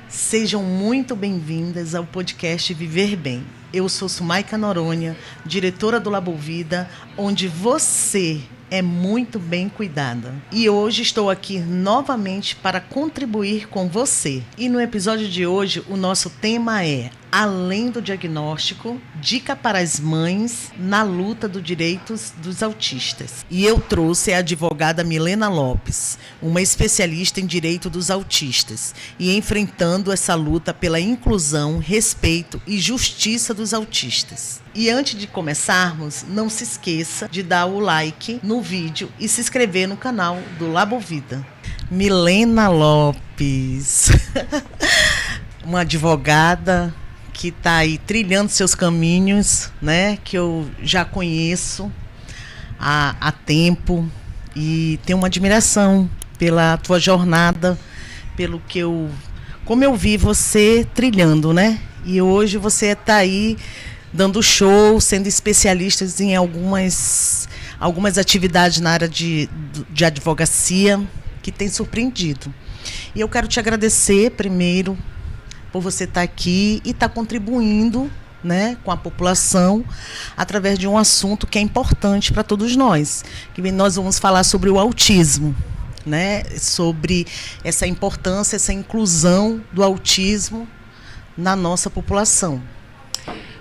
Sejam muito bem-vindas ao podcast Viver Bem. Eu sou Sumaika Noronha, diretora do Labovida, onde você é muito bem cuidada. E hoje estou aqui novamente para contribuir com você. E no episódio de hoje, o nosso tema é Além do diagnóstico, dica para as mães na luta dos direitos dos autistas. E eu trouxe a advogada Milena Lopes, uma especialista em direito dos autistas, e enfrentando essa luta pela inclusão, respeito e justiça dos autistas. E antes de começarmos, não se esqueça de dar o like no vídeo e se inscrever no canal do Labovida. Milena Lopes, uma advogada que está aí trilhando seus caminhos, né? Que eu já conheço há tempo e tenho uma admiração pela tua jornada, pelo que como eu vi você trilhando, né? E hoje você está aí dando show, sendo especialista em algumas atividades na área de advocacia que tem surpreendido. E eu quero te agradecer primeiro por você estar aqui e estar contribuindo, né, com a população através de um assunto que é importante para todos nós. Que nós vamos falar sobre o autismo, né, sobre essa importância, essa inclusão do autismo na nossa população.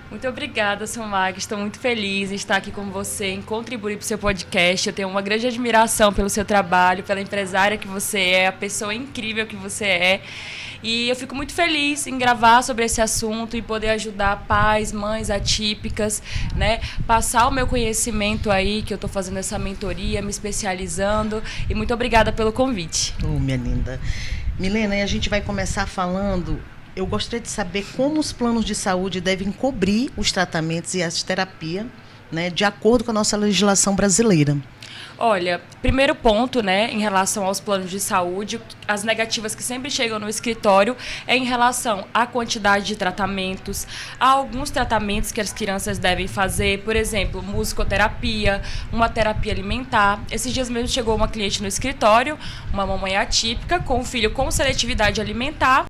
Muito obrigada, Sumaika. Estou muito feliz em estar aqui com você, em contribuir para o seu podcast. Eu tenho uma grande admiração pelo seu trabalho, pela empresária que você é, a pessoa incrível que você é. E eu fico muito feliz em gravar sobre esse assunto e poder ajudar pais, mães atípicas, né? Passar o meu conhecimento aí, que eu estou fazendo essa mentoria, me especializando. E muito obrigada pelo convite. Minha linda. Milena, e a gente vai começar falando. Eu gostaria de saber como os planos de saúde devem cobrir os tratamentos e as terapias, né, de acordo com a nossa legislação brasileira. Olha, primeiro ponto, né, em relação aos planos de saúde, as negativas que sempre chegam no escritório é em relação à quantidade de tratamentos, a alguns tratamentos que as crianças devem fazer, por exemplo, musicoterapia, uma terapia alimentar. Esses dias mesmo chegou uma cliente no escritório, uma mamãe atípica, com um filho com seletividade alimentar,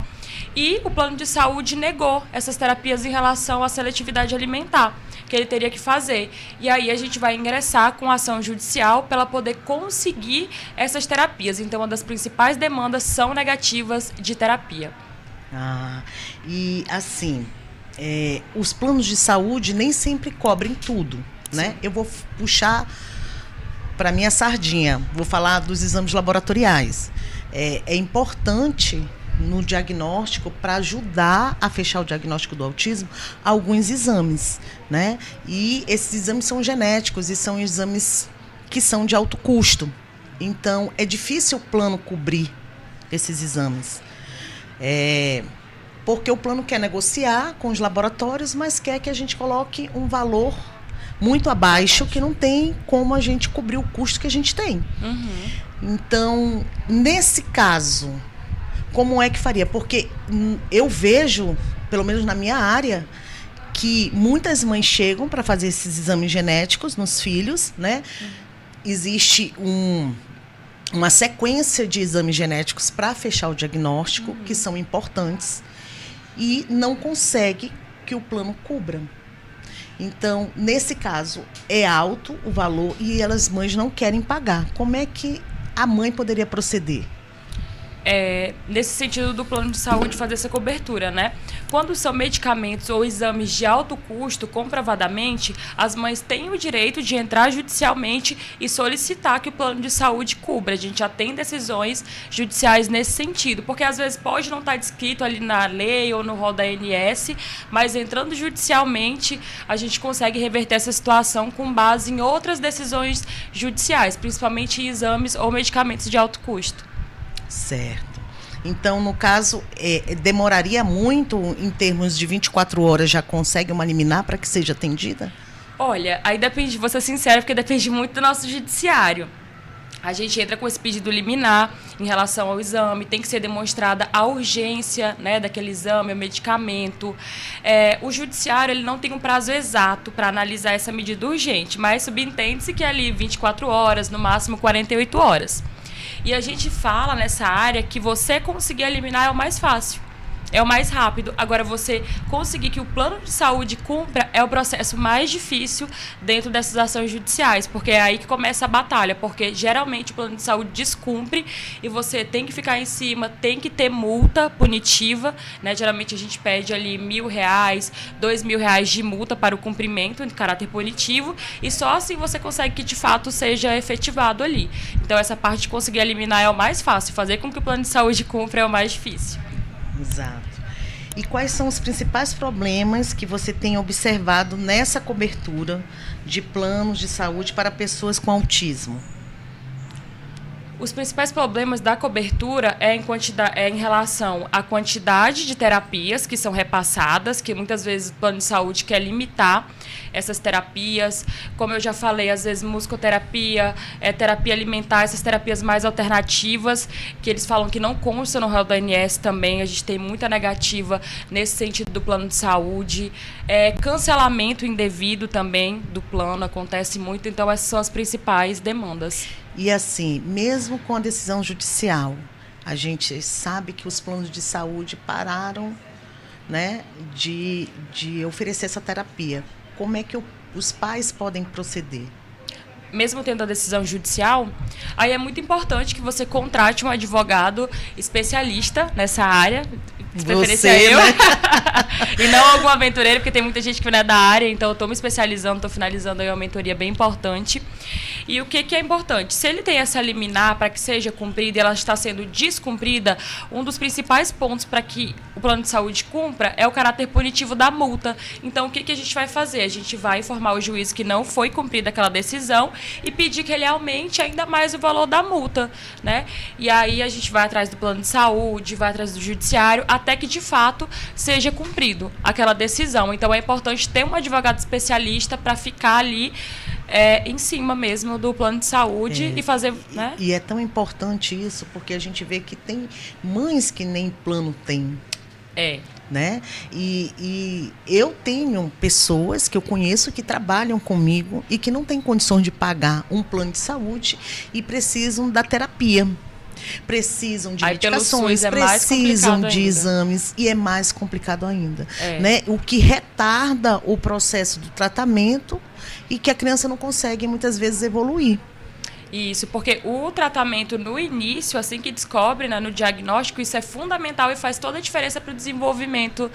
e o plano de saúde negou essas terapias em relação à seletividade alimentar, que ele teria que fazer. E aí a gente vai ingressar com ação judicial para poder conseguir essas terapias. Então, uma das principais demandas são negativas de terapia. E assim, os planos de saúde nem sempre cobrem tudo, né? Eu vou puxar para minha sardinha, vou falar dos exames laboratoriais. É importante no diagnóstico, para ajudar a fechar o diagnóstico do autismo, alguns exames, né? E esses exames são genéticos e são exames que são de alto custo. Então, é difícil o plano cobrir esses exames. Porque o plano quer negociar com os laboratórios, mas quer que a gente coloque um valor muito abaixo, que não tem como a gente cobrir o custo que a gente tem. Uhum. Então, nesse caso, como é que faria? Porque eu vejo, pelo menos na minha área, que muitas mães chegam para fazer esses exames genéticos nos filhos, né? Existe uma sequência de exames genéticos para fechar o diagnóstico, que são importantes, e não consegue que o plano cubra. Então, nesse caso, é alto o valor e as mães não querem pagar. Como é que a mãe poderia proceder? Nesse sentido do plano de saúde fazer essa cobertura, né? Quando são medicamentos ou exames de alto custo, comprovadamente, as mães têm o direito de entrar judicialmente e solicitar que o plano de saúde cubra. A gente já tem decisões judiciais nesse sentido, porque às vezes pode não estar descrito ali na lei ou no rol da ANS, mas entrando judicialmente, a gente consegue reverter essa situação com base em outras decisões judiciais, principalmente em exames ou medicamentos de alto custo. Certo. Então, no caso, demoraria muito, em termos de 24 horas, já consegue uma liminar para que seja atendida? Olha, aí depende, vou ser sincera, porque depende muito do nosso judiciário. A gente entra com esse pedido liminar em relação ao exame, tem que ser demonstrada a urgência, né, daquele exame, o medicamento. O judiciário ele não tem um prazo exato para analisar essa medida urgente, mas subentende-se que é ali 24 horas, no máximo 48 horas. E a gente fala nessa área que você conseguir eliminar é o mais fácil. é o mais rápido. Agora, você conseguir que o plano de saúde cumpra é o processo mais difícil dentro dessas ações judiciais, porque é aí que começa a batalha, porque geralmente o plano de saúde descumpre e você tem que ficar em cima, tem que ter multa punitiva, né? Geralmente a gente pede ali R$1.000, R$2.000 de multa para o cumprimento de caráter punitivo, e só assim você consegue que de fato seja efetivado ali. Então essa parte de conseguir eliminar é o mais fácil, fazer com que o plano de saúde cumpra é o mais difícil. Exato. E quais são os principais problemas que você tem observado nessa cobertura de planos de saúde para pessoas com autismo? Os principais problemas da cobertura é em relação à quantidade de terapias que são repassadas, que muitas vezes o plano de saúde quer limitar essas terapias. Como eu já falei, às vezes musicoterapia, terapia alimentar, essas terapias mais alternativas, que eles falam que não constam no rol do ANS também. A gente tem muita negativa nesse sentido do plano de saúde. Cancelamento indevido também do plano acontece muito. Então, essas são as principais demandas. E assim, mesmo com a decisão judicial, a gente sabe que os planos de saúde pararam, né, de oferecer essa terapia. Como é que os pais podem proceder? Mesmo tendo a decisão judicial, aí é muito importante que você contrate um advogado especialista nessa área, de preferência eu, né? E não algum aventureiro, porque tem muita gente que não é da área, então eu estou me especializando, estou finalizando aí uma mentoria bem importante. E o que é importante? Se ele tem essa liminar para que seja cumprida e ela está sendo descumprida, um dos principais pontos para que o plano de saúde cumpra é o caráter punitivo da multa. Então, o que a gente vai fazer? A gente vai informar o juiz que não foi cumprida aquela decisão e pedir que ele aumente ainda mais o valor da multa, né? E aí a gente vai atrás do plano de saúde, vai atrás do judiciário, até que de fato seja cumprido aquela decisão. Então, é importante ter um advogado especialista para ficar ali em cima mesmo do plano de saúde e fazer, né? E é tão importante isso, porque a gente vê que tem mães que nem plano têm. Né? E eu tenho pessoas que eu conheço que trabalham comigo e que não têm condições de pagar um plano de saúde e precisam da terapia. Precisam de medicações, precisam de exames, e é mais complicado ainda. Né? O que retarda o processo do tratamento e que a criança não consegue muitas vezes evoluir. Isso, porque o tratamento no início, assim que descobre, né, no diagnóstico, isso é fundamental e faz toda a diferença para o desenvolvimento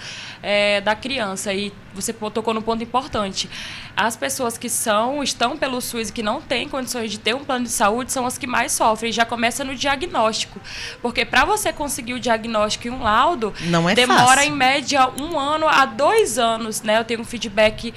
da criança. E você tocou num ponto importante. As pessoas que estão pelo SUS e que não têm condições de ter um plano de saúde são as que mais sofrem. Já começa no diagnóstico. Porque para você conseguir o diagnóstico e um laudo, demora fácil. Em média 1 ano a 2 anos. Né? Eu tenho um feedback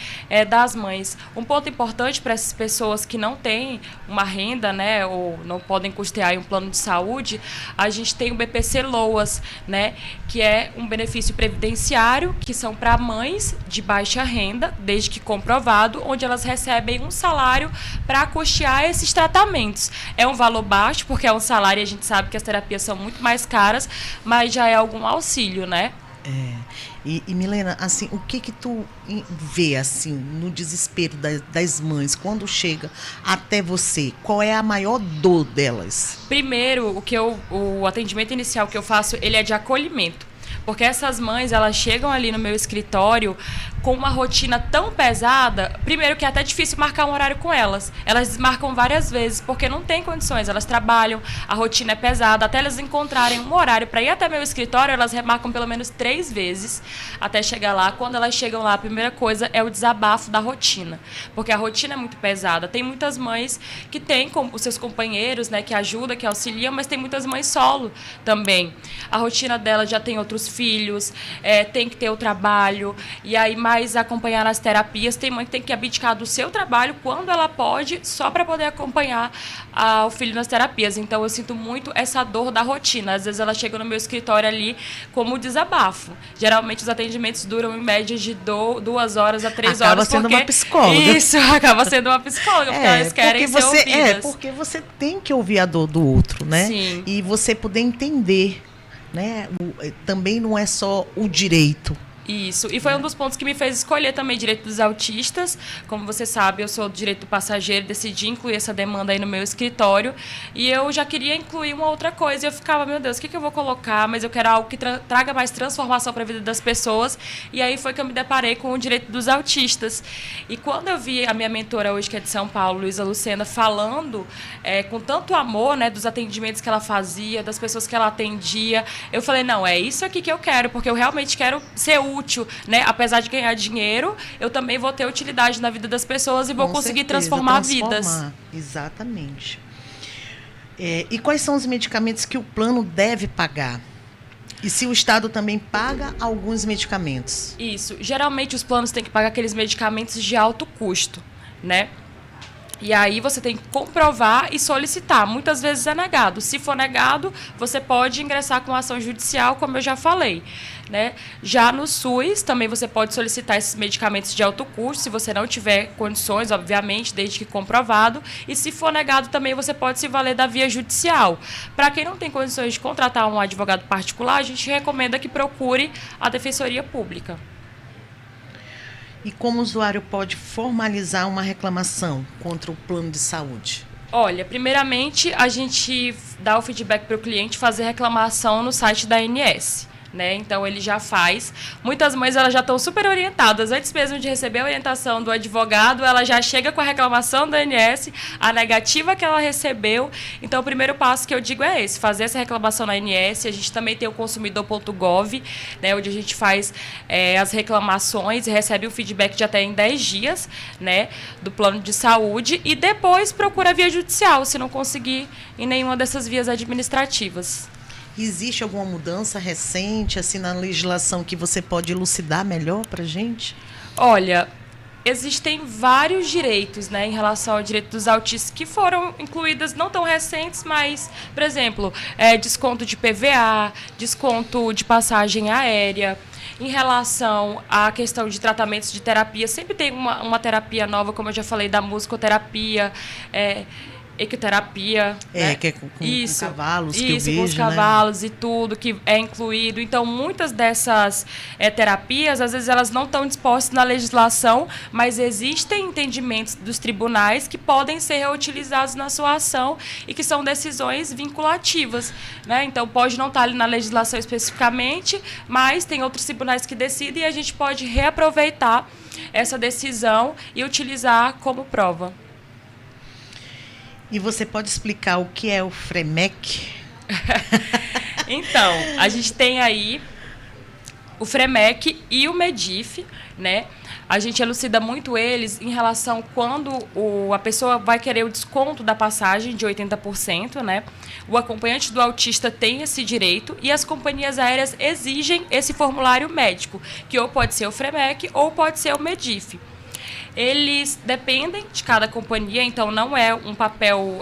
das mães. Um ponto importante para essas pessoas que não têm uma renda, né, ou não podem custear um plano de saúde, a gente tem o BPC Loas, né, que é um benefício previdenciário que são para mães de baixa renda, desde que comprovado, onde elas recebem um salário para custear esses tratamentos. É um valor baixo, porque é um salário e a gente sabe que as terapias são muito mais caras, mas já é algum auxílio, né? E Milena, assim, o que tu vê assim no desespero das mães quando chega até você? Qual é a maior dor delas? Primeiro, o atendimento inicial que eu faço, ele é de acolhimento. Porque essas mães, elas chegam ali no meu escritório com uma rotina tão pesada, primeiro que é até difícil marcar um horário com elas. Elas desmarcam várias vezes, porque não tem condições. Elas trabalham, a rotina é pesada. Até elas encontrarem um horário para ir até meu escritório, elas remarcam pelo menos 3 vezes até chegar lá. Quando elas chegam lá, a primeira coisa é o desabafo da rotina. Porque a rotina é muito pesada. Tem muitas mães que têm os seus companheiros, né, que ajudam, que auxiliam, mas tem muitas mães solo também. A rotina delas já tem outros filhos, tem que ter o trabalho, e aí mais acompanhar nas terapias. Tem mãe que tem que abdicar do seu trabalho quando ela pode, só para poder acompanhar o filho nas terapias. Então eu sinto muito essa dor da rotina. Às vezes ela chega no meu escritório ali como desabafo. Geralmente os atendimentos duram em média de 2 horas a 3 horas. Acaba sendo uma psicóloga. Isso, acaba sendo uma psicóloga, porque elas querem ser ouvidas. Porque você tem que ouvir a dor do outro, né? Sim. E você poder entender, né? Também não é só o direito, Isso, e foi um dos pontos que me fez escolher também direito dos autistas. Como você sabe, eu sou do direito do passageiro, decidi incluir essa demanda aí no meu escritório, e eu já queria incluir uma outra coisa, e eu ficava, meu Deus, o que eu vou colocar? Mas eu quero algo que traga mais transformação para a vida das pessoas, e aí foi que eu me deparei com o direito dos autistas. E quando eu vi a minha mentora hoje, que é de São Paulo, Luísa Lucena, falando com tanto amor, né, dos atendimentos que ela fazia, das pessoas que ela atendia, eu falei, não, é isso aqui que eu quero, porque eu realmente quero ser útil, né? Apesar de ganhar dinheiro, eu também vou ter utilidade na vida das pessoas e vou conseguir transformar vidas. Exatamente. E quais são os medicamentos que o plano deve pagar? E se o Estado também paga alguns medicamentos? Isso. Geralmente os planos têm que pagar aqueles medicamentos de alto custo, né? E aí você tem que comprovar e solicitar. Muitas vezes é negado. Se for negado, você pode ingressar com ação judicial, como eu já falei, né? Já no SUS, também você pode solicitar esses medicamentos de alto custo, se você não tiver condições, obviamente, desde que comprovado. E se for negado, também você pode se valer da via judicial. Para quem não tem condições de contratar um advogado particular, a gente recomenda que procure a Defensoria Pública. E como o usuário pode formalizar uma reclamação contra o plano de saúde? Olha, primeiramente, a gente dá o feedback para o cliente fazer reclamação no site da ANS. Né? Então, ele já faz. Muitas mães elas já estão super orientadas. Antes mesmo de receber a orientação do advogado, ela já chega com a reclamação da ANS, a negativa que ela recebeu. Então, o primeiro passo que eu digo é esse, fazer essa reclamação na ANS. A gente também tem o consumidor.gov, né, onde a gente faz as reclamações e recebe o feedback de até em 10 dias, né, do plano de saúde. E depois procura a via judicial, se não conseguir em nenhuma dessas vias administrativas. Existe alguma mudança recente assim na legislação que você pode elucidar melhor para a gente? Olha, existem vários direitos, né, em relação ao direito dos autistas que foram incluídas, não tão recentes, mas, por exemplo, desconto de PVA, desconto de passagem aérea. Em relação à questão de tratamentos de terapia, sempre tem uma terapia nova, como eu já falei, da musicoterapia, equiterapia, né? Que é com cavalos, isso, que eu vejo, com os cavalos, né? E tudo que é incluído. Então, muitas dessas terapias, às vezes elas não estão dispostas na legislação, mas existem entendimentos dos tribunais que podem ser reutilizados na sua ação e que são decisões vinculativas, né? Então, pode não estar ali na legislação especificamente, mas tem outros tribunais que decidem e a gente pode reaproveitar essa decisão e utilizar como prova. E você pode explicar o que é o FREMEC? Então, a gente tem aí o FREMEC e o MEDIF, né? A gente elucida muito eles em relação quando a pessoa vai querer o desconto da passagem de 80%, né? O acompanhante do autista tem esse direito e as companhias aéreas exigem esse formulário médico, que ou pode ser o FREMEC ou pode ser o MEDIF. Eles dependem de cada companhia, então não é um papel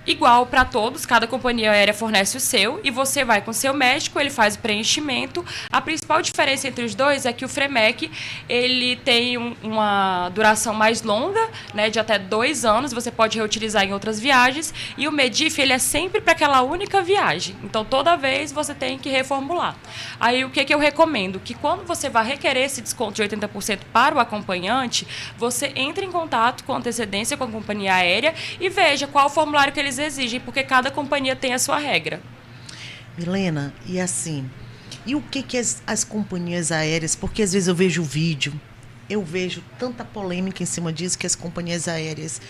igual para todos, cada companhia aérea fornece o seu e você vai com o seu médico, ele faz o preenchimento. A principal diferença entre os dois é que o FREMEC ele tem uma duração mais longa, né, de até 2 anos, você pode reutilizar em outras viagens, e o MEDIF ele é sempre para aquela única viagem, então toda vez você tem que reformular. Aí o que eu recomendo? Que quando você vai requerer esse desconto de 80% para o acompanhante, você entre em contato com antecedência com a companhia aérea e veja qual o formulário que eles exigem, porque cada companhia tem a sua regra. Milena, e assim, e o que as companhias aéreas, porque às vezes eu vejo vídeo, eu vejo tanta polêmica em cima disso, que as companhias aéreas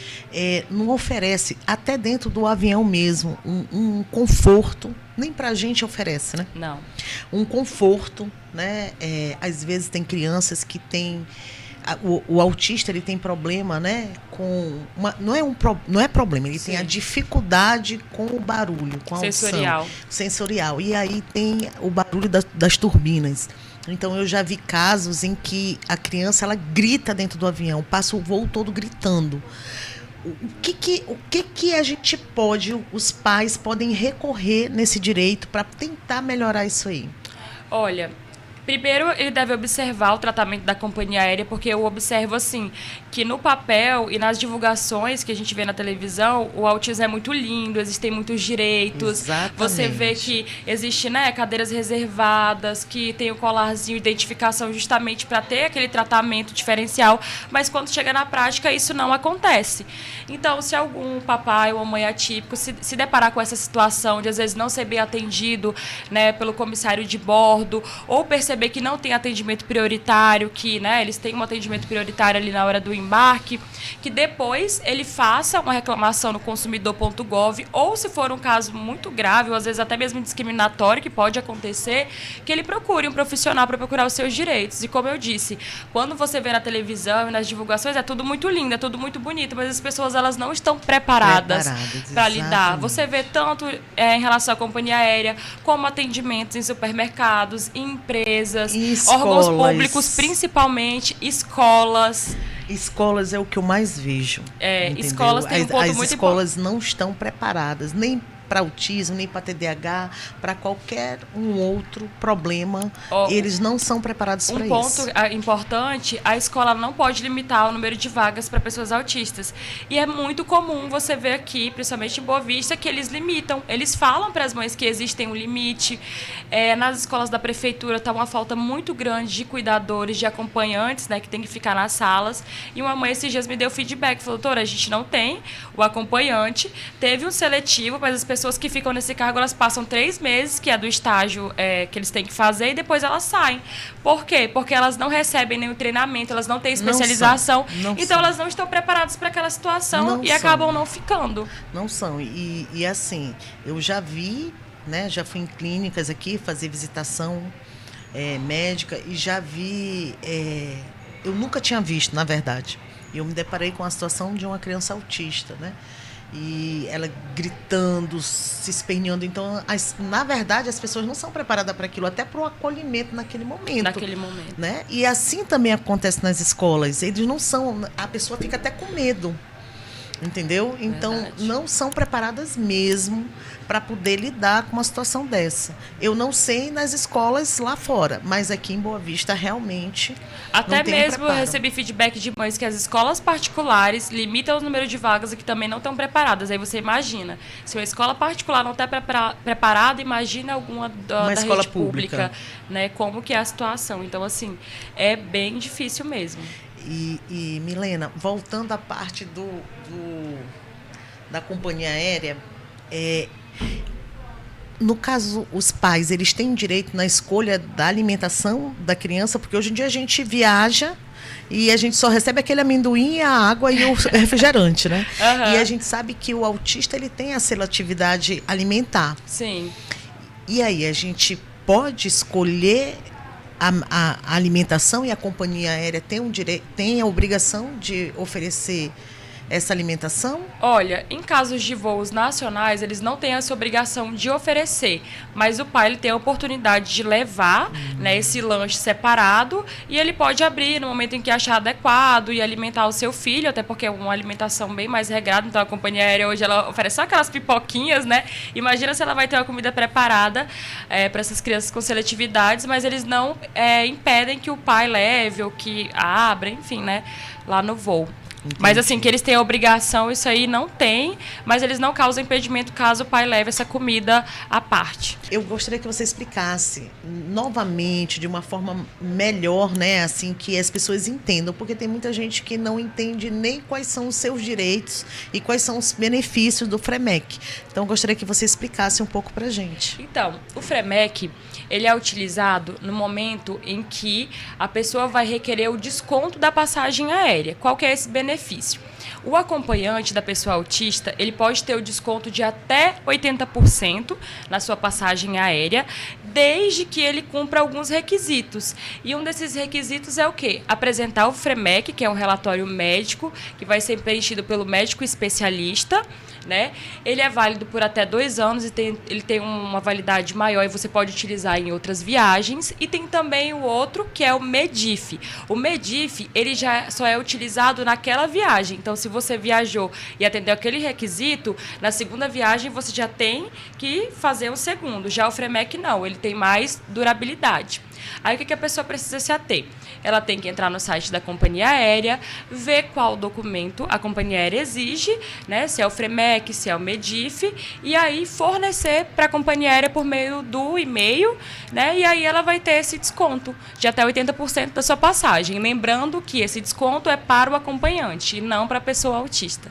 não oferecem, até dentro do avião mesmo, um conforto, nem pra gente oferece, né? Não. Um conforto, né? Às vezes tem crianças que têm... O autista ele tem problema, né, com não é problema, ele Sim. tem a dificuldade com o barulho, com a audição sensorial. E aí tem o barulho das turbinas. Então eu já vi casos em que a criança ela grita dentro do avião, passa o voo todo gritando. O que a gente os pais podem recorrer nesse direito para tentar melhorar isso aí? Olha, primeiro, ele deve observar o tratamento da companhia aérea, porque eu observo, assim, que no papel e nas divulgações que a gente vê na televisão, o autismo é muito lindo, existem muitos direitos. Exatamente. Você vê que existe, né, cadeiras reservadas, que tem o colarzinho, identificação justamente para ter aquele tratamento diferencial, mas quando chega na prática isso não acontece. Então, se algum papai ou mãe atípico se deparar com essa situação de às vezes não ser bem atendido, né, pelo comissário de bordo, ou perceber que não tem atendimento prioritário, que, né, eles têm um atendimento prioritário ali na hora do embarque, que depois ele faça uma reclamação no consumidor.gov, ou se for um caso muito grave, ou às vezes até mesmo discriminatório, que pode acontecer, que ele procure um profissional para procurar os seus direitos. E como eu disse, quando você vê na televisão e nas divulgações, é tudo muito lindo, é tudo muito bonito, mas as pessoas elas não estão preparadas para lidar. Você vê tanto em relação à companhia aérea, como atendimentos em supermercados, em empresas, órgãos públicos, principalmente, escolas. Escolas é o que eu mais vejo. Escolas têm um ponto muito importante. As escolas não estão preparadas, nem para autismo, nem para TDAH, para qualquer outro problema. Eles não são preparados para isso. Um ponto importante, a escola não pode limitar o número de vagas para pessoas autistas. E é muito comum você ver aqui, principalmente em Boa Vista, que eles limitam. Eles falam para as mães que existem um limite. Nas escolas da prefeitura está uma falta muito grande de cuidadores, de acompanhantes, né, que tem que ficar nas salas. E uma mãe esses dias me deu feedback, falou, doutora, a gente não tem o acompanhante, teve um seletivo, mas as pessoas que ficam nesse cargo, elas passam 3 meses, que é do estágio que eles têm que fazer, e depois elas saem. Por quê? Porque elas não recebem nenhum treinamento, elas não têm especialização, então elas não estão preparadas para aquela situação e acabam não ficando. Não são. E assim, eu já vi, né, já fui em clínicas aqui fazer visitação médica e já vi, eu nunca tinha visto, na verdade. Eu me deparei com a situação de uma criança autista, né? E ela gritando, se esperneando. Então, na verdade, as pessoas não são preparadas para aquilo, até para o acolhimento naquele momento. Né? E assim também acontece nas escolas. Eles não são... A pessoa fica até com medo. Entendeu? Então, não são preparadas mesmo para poder lidar com uma situação dessa. Eu não sei nas escolas lá fora, mas aqui em Boa Vista realmente até mesmo eu recebi feedback de mães que as escolas particulares limitam o número de vagas e que também não estão preparadas. Aí você imagina, se uma escola particular não está preparada, imagina alguma da escola rede pública, né? Como que é a situação. Então, assim, é bem difícil mesmo. E Milena, voltando à parte da companhia aérea, no caso, os pais, eles têm direito na escolha da alimentação da criança, porque hoje em dia a gente viaja e a gente só recebe aquele amendoim, a água e o refrigerante, né? Uhum. E a gente sabe que o autista ele tem a seletividade alimentar. Sim. E aí, a gente pode escolher a alimentação, e a companhia aérea tem a obrigação de oferecer essa alimentação? Olha, em casos de voos nacionais, eles não têm essa obrigação de oferecer, mas o pai ele tem a oportunidade de levar né, esse lanche separado, e ele pode abrir no momento em que achar adequado e alimentar o seu filho, até porque é uma alimentação bem mais regrada. Então a companhia aérea hoje ela oferece só aquelas pipoquinhas, né? Imagina se ela vai ter uma comida preparada para essas crianças com seletividades, mas eles não impedem que o pai leve ou que abra, enfim, né, lá no voo. Entendi. Mas assim, que eles têm a obrigação, isso aí não tem, mas eles não causam impedimento caso o pai leve essa comida à parte. Eu gostaria que você explicasse novamente, de uma forma melhor, né, assim, que as pessoas entendam, porque tem muita gente que não entende nem quais são os seus direitos e quais são os benefícios do FREMEC. Então, eu gostaria que você explicasse um pouco pra gente. Então, o FREMEC, ele é utilizado no momento em que a pessoa vai requerer o desconto da passagem aérea. Qual que é esse benefício? O acompanhante da pessoa autista, ele pode ter o desconto de até 80% na sua passagem aérea, desde que ele cumpra alguns requisitos. E um desses requisitos é o quê? Apresentar o FREMEC, que é um relatório médico, que vai ser preenchido pelo médico especialista, né? Ele é válido por até 2 anos e ele tem uma validade maior e você pode utilizar em outras viagens. E tem também o outro, que é o MEDIF. O MEDIF, ele já só é utilizado naquela viagem. Então, se você viajou e atendeu aquele requisito, na segunda viagem você já tem que fazer um segundo. Já o FREMEC não, ele tem mais durabilidade. Aí o que a pessoa precisa se ater? Ela tem que entrar no site da companhia aérea, ver qual documento a companhia aérea exige, né? Se é o FREMEC, se é o MEDIF, e aí fornecer para a companhia aérea por meio do e-mail, né? E aí ela vai ter esse desconto de até 80% da sua passagem. Lembrando que esse desconto é para o acompanhante e não para a pessoa autista.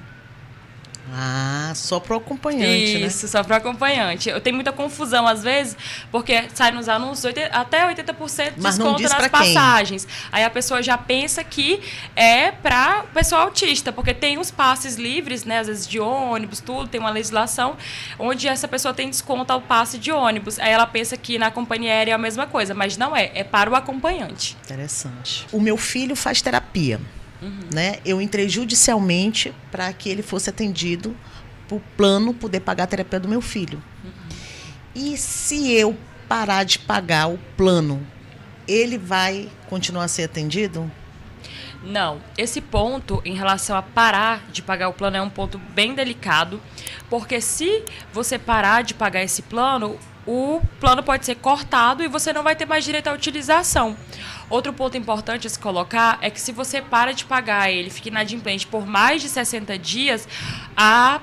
Ah, só para o acompanhante, né? Isso, só para o acompanhante. Eu tenho muita confusão, às vezes, porque sai nos anúncios até 80% de desconto nas passagens. Aí a pessoa já pensa que é para pessoa autista, porque tem os passes livres, né? Às vezes de ônibus, tudo, tem uma legislação onde essa pessoa tem desconto ao passe de ônibus. Aí ela pensa que na companhia aérea é a mesma coisa, mas não é para o acompanhante. Interessante. O meu filho faz terapia. Né? Eu entrei judicialmente para que ele fosse atendido para o plano poder pagar a terapia do meu filho. E se eu parar de pagar o plano, ele vai continuar a ser atendido? Não, esse ponto em relação a parar de pagar o plano é um ponto bem delicado, porque se você parar de pagar esse plano, o plano pode ser cortado e você não vai ter mais direito à utilização. Outro ponto importante a se colocar é que se você para de pagar ele, fica inadimplente por mais de 60 dias,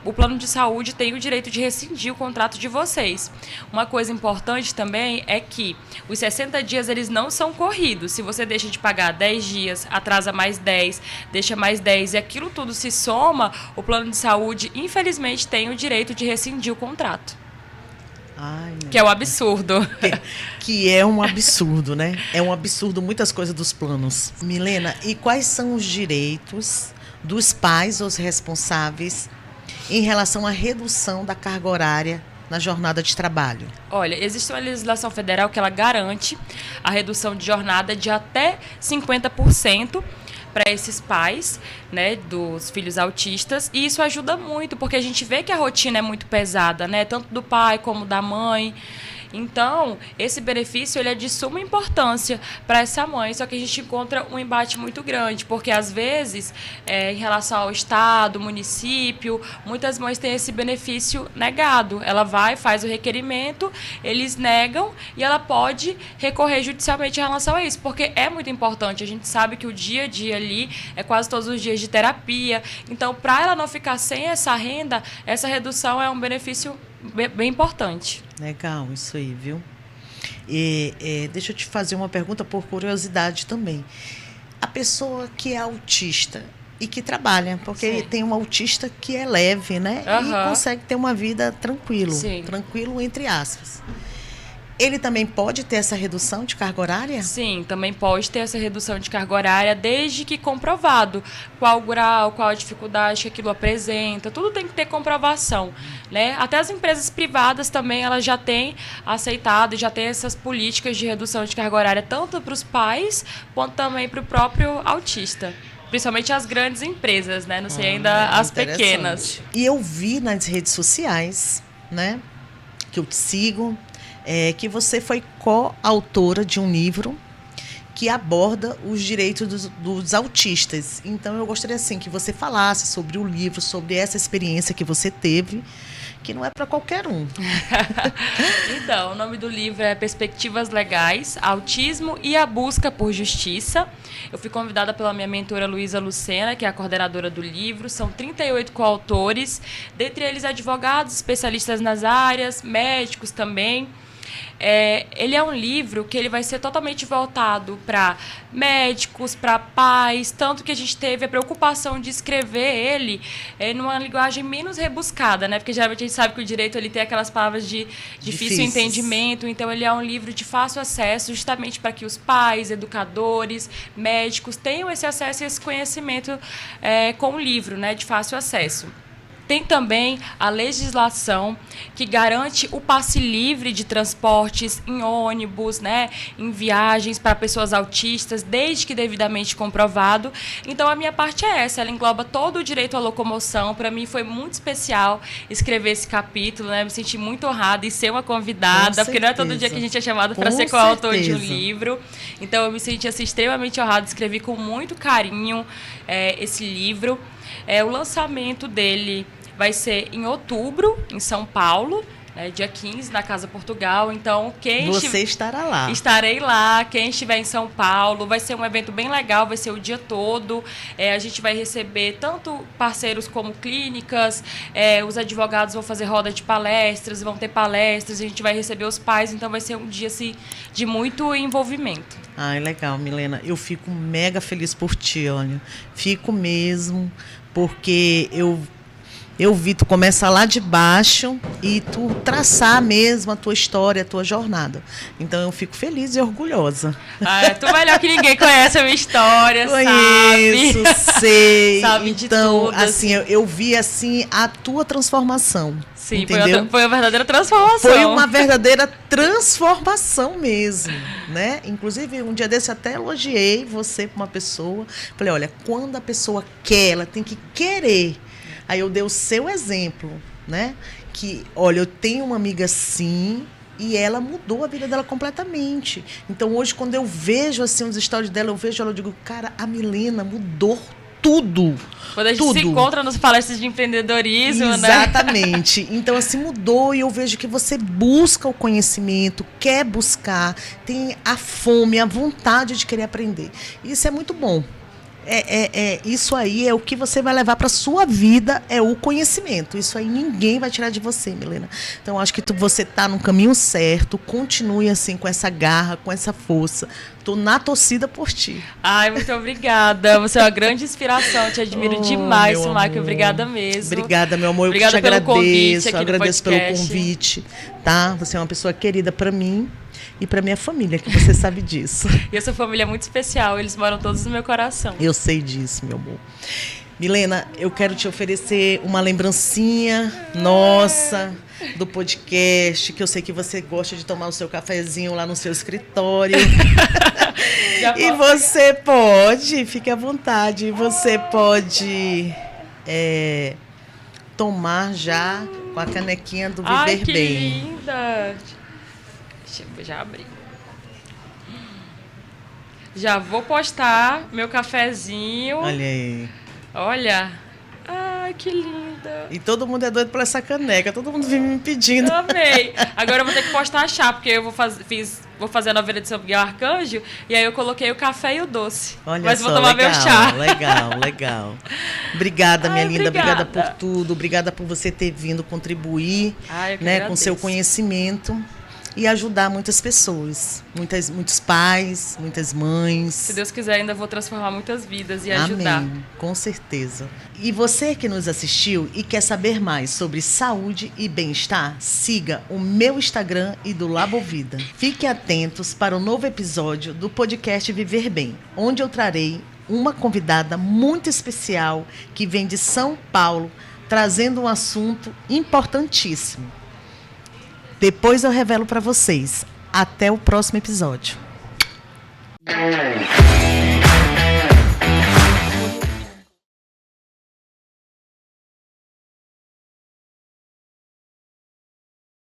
o plano de saúde tem o direito de rescindir o contrato de vocês. Uma coisa importante também é que os 60 dias eles não são corridos. Se você deixa de pagar 10 dias, atrasa mais 10, deixa mais 10 e aquilo tudo se soma, o plano de saúde, infelizmente, tem o direito de rescindir o contrato. Ai, que é um absurdo. Que é um absurdo, né? É um absurdo muitas coisas dos planos. Milena, e quais são os direitos dos pais, os responsáveis, em relação à redução da carga horária na jornada de trabalho? Olha, existe uma legislação federal que ela garante a redução de jornada de até 50%, para esses pais, né, dos filhos autistas, e isso ajuda muito, porque a gente vê que a rotina é muito pesada, né, tanto do pai como da mãe. Então, esse benefício ele é de suma importância para essa mãe, só que a gente encontra um embate muito grande, porque às vezes, em relação ao estado, município, muitas mães têm esse benefício negado. Ela vai, faz o requerimento, eles negam e ela pode recorrer judicialmente em relação a isso, porque é muito importante. A gente sabe que o dia a dia ali é quase todos os dias de terapia. Então, para ela não ficar sem essa renda, essa redução é um benefício bem importante. Legal, isso aí, viu? Deixa eu te fazer uma pergunta por curiosidade também. A pessoa que é autista e que trabalha, porque Sim. tem um autista que é leve, né? E consegue ter uma vida tranquilo. Sim. Tranquilo, entre aspas. Ele também pode ter essa redução de carga horária? Sim, também pode ter essa redução de carga horária, desde que comprovado qual o grau, qual a dificuldade que aquilo apresenta. Tudo tem que ter comprovação, né? Até as empresas privadas também, elas já têm aceitado e já têm essas políticas de redução de carga horária, tanto para os pais, quanto também para o próprio autista. Principalmente as grandes empresas, né? Não sei ainda as pequenas. E eu vi nas redes sociais, né? Que eu te sigo, que você foi coautora de um livro que aborda os direitos dos autistas. Então, eu gostaria assim que você falasse sobre o livro, sobre essa experiência que você teve, que não é para qualquer um. Então, o nome do livro é Perspectivas Legais, Autismo e a Busca por Justiça. Eu fui convidada pela minha mentora Luísa Lucena, que é a coordenadora do livro. São 38 coautores, dentre eles advogados, especialistas nas áreas, médicos também. Ele é um livro que ele vai ser totalmente voltado para médicos, para pais, tanto que a gente teve a preocupação de escrever ele numa linguagem menos rebuscada, né? Porque geralmente a gente sabe que o direito ele tem aquelas palavras de difícil entendimento, então ele é um livro de fácil acesso, justamente para que os pais, educadores, médicos tenham esse acesso e esse conhecimento com o livro, né? De fácil acesso. Tem também a legislação que garante o passe livre de transportes em ônibus, né, em viagens para pessoas autistas, desde que devidamente comprovado. Então, a minha parte é essa, ela engloba todo o direito à locomoção. Para mim foi muito especial escrever esse capítulo, né, me senti muito honrada em ser uma convidada, porque não é todo dia que a gente é chamado para ser coautor de um livro. Então, eu me senti assim, extremamente honrada, escrevi com muito carinho esse livro. O lançamento dele vai ser em outubro, em São Paulo, né, dia 15, na Casa Portugal. Então, Você estará lá. Estarei lá. Quem estiver em São Paulo, vai ser um evento bem legal, vai ser o dia todo. A gente vai receber tanto parceiros como clínicas, os advogados vão fazer roda de palestras, vão ter palestras, a gente vai receber os pais, então vai ser um dia assim, de muito envolvimento. Ai, legal, Milena. Eu fico mega feliz por ti, olha. Fico mesmo, porque eu vi tu começar lá de baixo e tu traçar mesmo a tua história, a tua jornada. Então eu fico feliz e orgulhosa. Tu melhor que ninguém conhece a minha história, Conheço, sabe? sei. Sabe de então, tudo, assim, eu vi assim a tua transformação. Sim, entendeu? foi uma verdadeira transformação. Foi uma verdadeira transformação mesmo, né? Inclusive, um dia desse eu até elogiei você para uma pessoa. Falei, olha, quando a pessoa quer, ela tem que querer. Aí eu dei o seu exemplo, né? Que, olha, eu tenho uma amiga assim e ela mudou a vida dela completamente. Então, hoje, quando eu vejo assim os stories dela, eu vejo ela, eu digo, cara, a Milena mudou tudo. Quando a gente tudo. se encontra nas palestras de empreendedorismo, Exatamente. Então, assim, mudou e eu vejo que você busca o conhecimento, quer buscar, tem a fome, a vontade de querer aprender. Isso é muito bom. Isso aí é o que você vai levar para sua vida, é o conhecimento. Isso aí ninguém vai tirar de você, Milena. Então, acho que você está no caminho certo. Continue assim, com essa garra, com essa força. Estou na torcida por ti. Ai, muito obrigada. Você é uma grande inspiração. Te admiro demais, Sumac. Obrigada mesmo. Obrigada, meu amor. Obrigada eu te agradeço. Eu agradeço pelo convite. Tá? Você é uma pessoa querida para mim e para minha família, que você sabe disso. E essa família é muito especial. Eles moram todos no meu coração. Eu sei disso, meu amor. Milena, eu quero te oferecer uma lembrancinha nossa do podcast, que eu sei que você gosta de tomar o seu cafezinho lá no seu escritório. E você pode, fique à vontade, você pode tomar já com a canequinha do Viver Ai, que Bem. Linda! Deixa eu já abrir. Já vou postar meu cafezinho. Olha aí. Olha. Ai, que linda. E todo mundo é doido por essa caneca. Todo mundo vive me pedindo. Eu amei. Agora eu vou ter que postar a chá, porque eu vou fazer a novela de São Miguel Arcanjo. E aí eu coloquei o café e o doce. Olha Mas só, vou tomar legal, meu chá. Legal. Obrigada, minha linda. Obrigada. Obrigada por tudo. Obrigada por você ter vindo contribuir, com seu conhecimento. E ajudar muitas pessoas, muitos pais, muitas mães. Se Deus quiser, ainda vou transformar muitas vidas e ajudar. Amém, com certeza. E você que nos assistiu e quer saber mais sobre saúde e bem-estar, siga o meu Instagram e do Labovida. Fiquem atentos para o novo episódio do podcast Viver Bem, onde eu trarei uma convidada muito especial que vem de São Paulo, trazendo um assunto importantíssimo. Depois eu revelo para vocês. Até o próximo episódio.